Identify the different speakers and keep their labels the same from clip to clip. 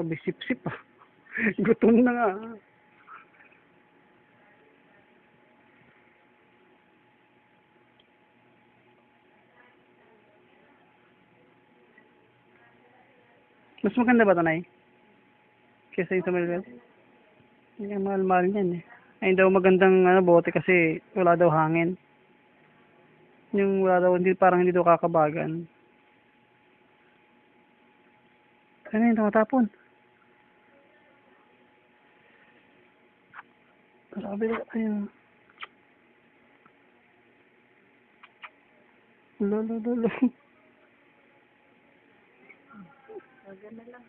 Speaker 1: Mabisip-sip ah. Gutom na nga. Mas maganda ba ito, Nay? Kesa yung sa Malibel? Hindi ang mahal-mahal niyan eh. Ayun daw magandang bote kasi wala daw hangin. Yung wala daw, hindi, parang hindi daw kakabagan. Ano yun, tumatapon? Grabe na, ayun. Lolo.
Speaker 2: Wag na lang.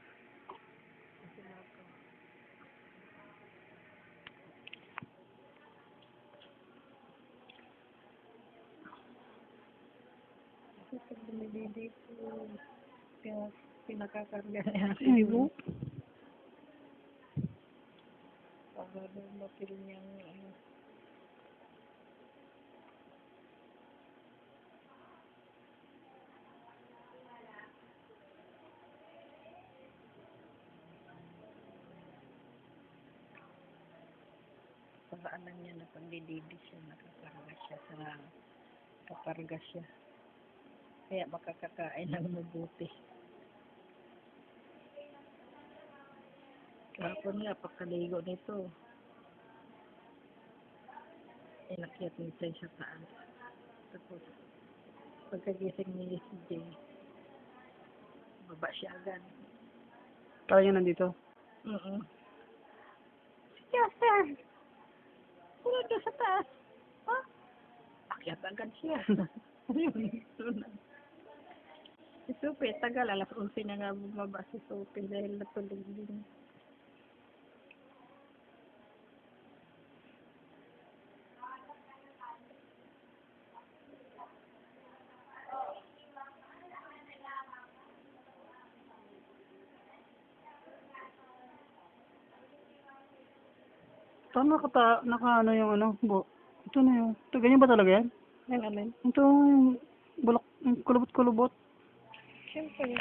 Speaker 2: Kasi pag dumididi ko, pinakakarga na yan.
Speaker 1: Ayun.
Speaker 2: Para daw mapil niyang paraanan niya na pagdididi siya, nakakarga siya sa kaparga siya. Kaya makakakain ng mabuti. Kahapon nga, pagkaligo nito, inakyat nito sa taas. Tapos, pagkagising ni si Jay, baba siya agad.
Speaker 1: Kaya yun nandito.
Speaker 2: Sige, sir! Pula ka sa taas! Ha? Akyat agad siya. Si Sophie, tagal. Alas 11 na nga bumaba si Sophie dahil natulog din.
Speaker 1: Tama naka ano yung ito na yung, ito ganyan ba talaga yan?
Speaker 2: Yan alin?
Speaker 1: Ito yung bulak, yung kulubot-kulubot.
Speaker 2: Siyempre.